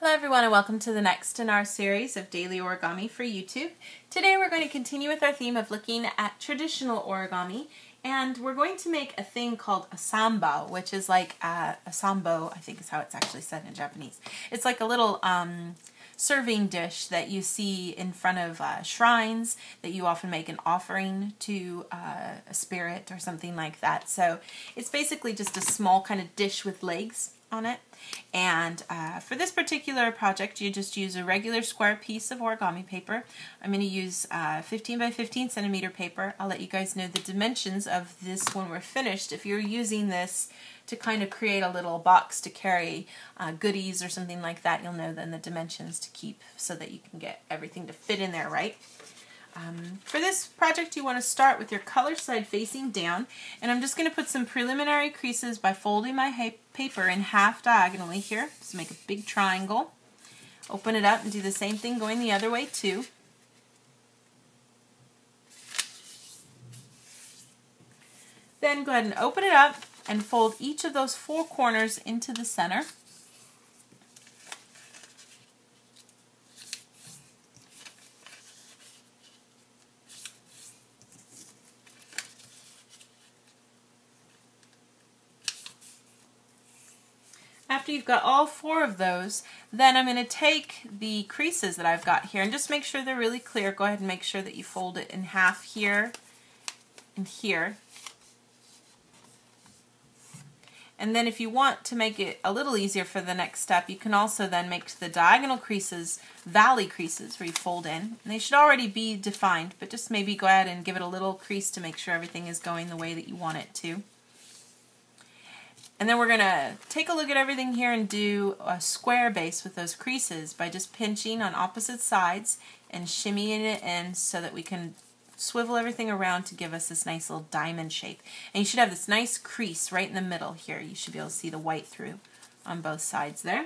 Hello everyone and welcome to the next in our series of daily origami for YouTube. Today we're going to continue with our theme of looking at traditional origami, and we're going to make a thing called a Sanbow, which is like a Sanbow, I think is how it's actually said in Japanese. It's like a little serving dish that you see in front of shrines that you often make an offering to a spirit or something like that. So it's basically just a small kind of dish with legs on it. And for this particular project, you just use a regular square piece of origami paper. I'm going to use 15 by 15 centimeter paper. I'll let you guys know the dimensions of this when we're finished. If you're using this to kind of create a little box to carry goodies or something like that, you'll know then the dimensions to keep so that you can get everything to fit in there, right? For this project, you want to start with your color side facing down, and I'm just going to put some preliminary creases by folding my paper in half diagonally here. Just make a big triangle. Open it up and do the same thing going the other way too. Then go ahead and open it up and fold each of those four corners into the center. After you've got all four of those, then I'm going to take the creases that I've got here and just make sure they're really clear. Go ahead and make sure that you fold it in half here and here. And then if you want to make it a little easier for the next step, you can also then make the diagonal creases valley creases where you fold in. And they should already be defined, but just maybe go ahead and give it a little crease to make sure everything is going the way that you want it to. And then we're going to take a look at everything here and do a square base with those creases by just pinching on opposite sides and shimmying it in so that we can swivel everything around to give us this nice little diamond shape. And you should have this nice crease right in the middle here. You should be able to see the white through on both sides there.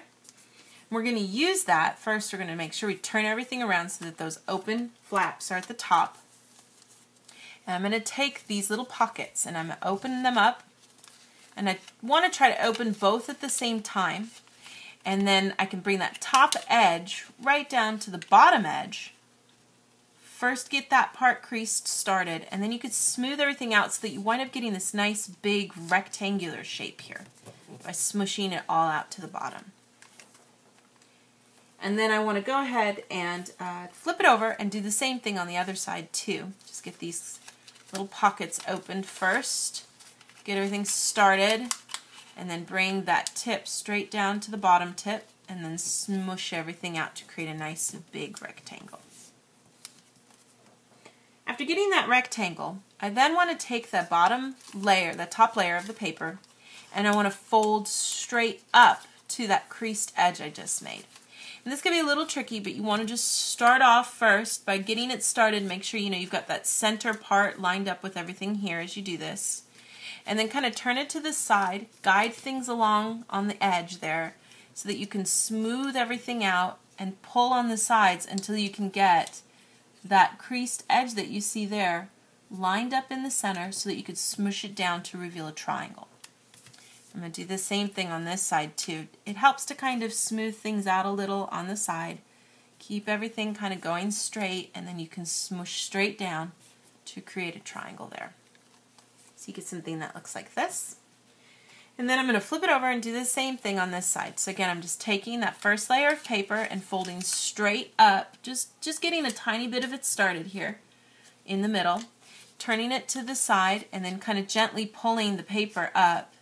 We're going to use that. First, we're going to make sure we turn everything around so that those open flaps are at the top. And I'm going to take these little pockets and I'm going to open them up. And I want to try to open both at the same time, and then I can bring that top edge right down to the bottom edge. First get that part creased started, and then you could smooth everything out so that you wind up getting this nice big rectangular shape here by smushing it all out to the bottom. And then I want to go ahead and flip it over and do the same thing on the other side too. Just get these little pockets opened first. Get everything started, and then bring that tip straight down to the bottom tip, and then smush everything out to create a nice big rectangle. After getting that rectangle, I then want to take the bottom layer, the top layer of the paper, and I want to fold straight up to that creased edge I just made. And this can be a little tricky, but you want to just start off first by getting it started. Make sure you've got that center part lined up with everything here as you do this. And then kind of turn it to the side, guide things along on the edge there so that you can smooth everything out and pull on the sides until you can get that creased edge that you see there lined up in the center so that you could smush it down to reveal a triangle. I'm going to do the same thing on this side too. It helps to kind of smooth things out a little on the side. Keep everything kind of going straight, and then you can smush straight down to create a triangle there. So you get something that looks like this. And then I'm going to flip it over and do the same thing on this side. So again, I'm just taking that first layer of paper and folding straight up, just getting a tiny bit of it started here in the middle, turning it to the side, and then kind of gently pulling the paper up,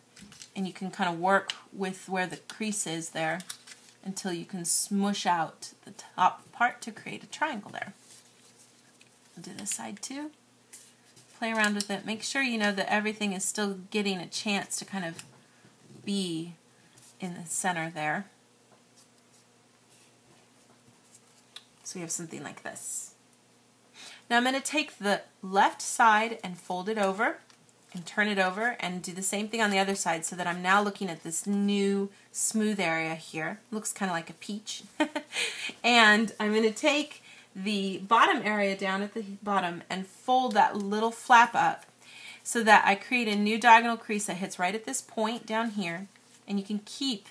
and you can kind of work with where the crease is there until you can smush out the top part to create a triangle there. I'll do this side too. Play around with it. Make sure you know that everything is still getting a chance to kind of be in the center there. So we have something like this. Now I'm going to take the left side and fold it over and turn it over and do the same thing on the other side so that I'm now looking at this new smooth area here. Looks kind of like a peach. And I'm going to take the bottom area down at the bottom and fold that little flap up so that I create a new diagonal crease that hits right at this point down here, and you can keep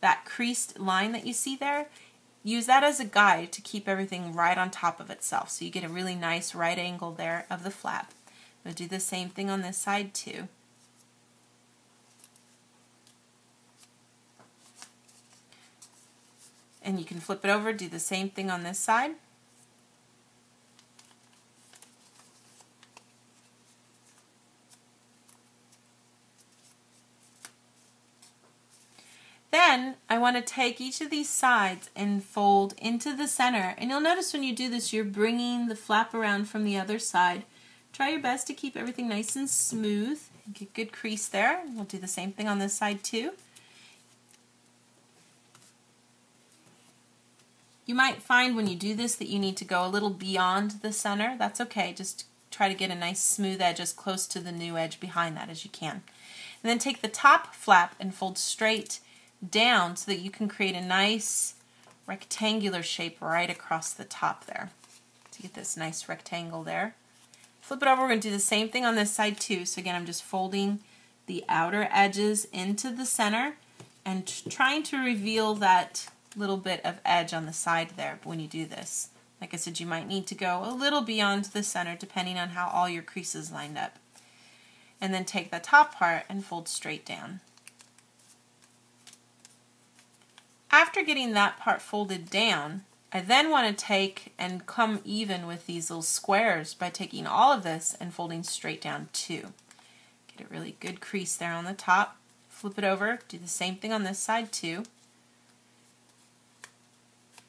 that creased line that you see there, use that as a guide to keep everything right on top of itself. So you get a really nice right angle there of the flap. I'm going to do the same thing on this side too. And you can flip it over, do the same thing on this side. Then I want to take each of these sides and fold into the center. And you'll notice when you do this, you're bringing the flap around from the other side. Try your best to keep everything nice and smooth. Get good crease there. We'll do the same thing on this side too. You might find when you do this that you need to go a little beyond the center. That's okay. Just try to get a nice smooth edge as close to the new edge behind that as you can. And then take the top flap and fold straight down so that you can create a nice rectangular shape right across the top there. To get this nice rectangle there. Flip it over. We're going to do the same thing on this side too. So again, I'm just folding the outer edges into the center and trying to reveal that little bit of edge on the side there when you do this. Like I said, you might need to go a little beyond the center depending on how all your creases lined up. And then take the top part and fold straight down. After getting that part folded down, I then want to take and come even with these little squares by taking all of this and folding straight down too. Get a really good crease there on the top. Flip it over, do the same thing on this side too.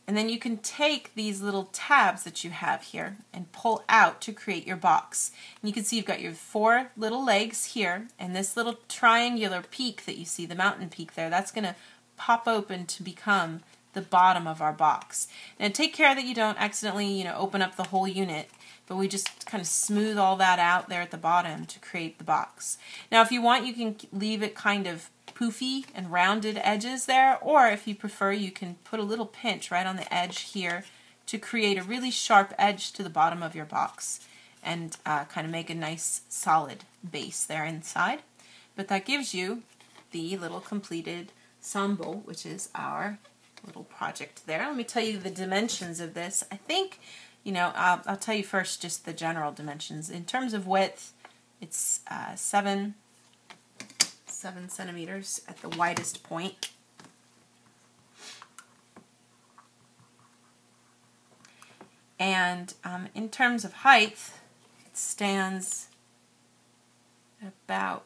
And then you can take these little tabs that you have here and pull out to create your box. And you can see you've got your 4 little legs here, and this little triangular peak that you see, the mountain peak there, that's going to pop open to become the bottom of our box. Now take care that you don't accidentally, open up the whole unit, but we just kind of smooth all that out there at the bottom to create the box. Now if you want, you can leave it kind of poofy and rounded edges there, or if you prefer, you can put a little pinch right on the edge here to create a really sharp edge to the bottom of your box and kind of make a nice solid base there inside. But that gives you the little completed Sanbow, which is our little project there. Let me tell you the dimensions of this. I think, I'll tell you first just the general dimensions. In terms of width, it's 7 centimeters at the widest point. And in terms of height, it stands about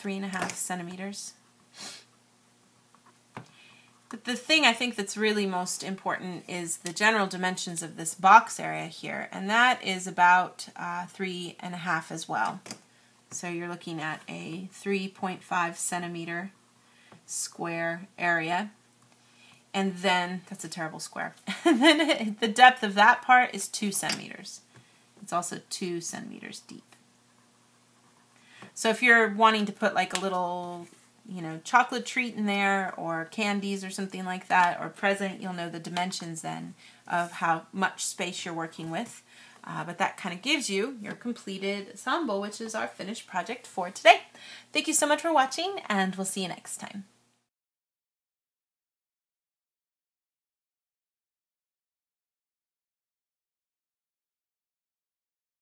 3.5 centimeters. But the thing I think that's really most important is the general dimensions of this box area here, and that is about 3.5 as well. So you're looking at a 3.5 centimeter square area, and then, that's a terrible square, and then the depth of that part is 2 centimeters. It's also 2 centimeters deep. So if you're wanting to put like a little chocolate treat in there or candies or something like that, or present, you'll know the dimensions then of how much space you're working with. But that kind of gives you your completed Sanbow, which is our finished project for today. Thank you so much for watching, and we'll see you next time.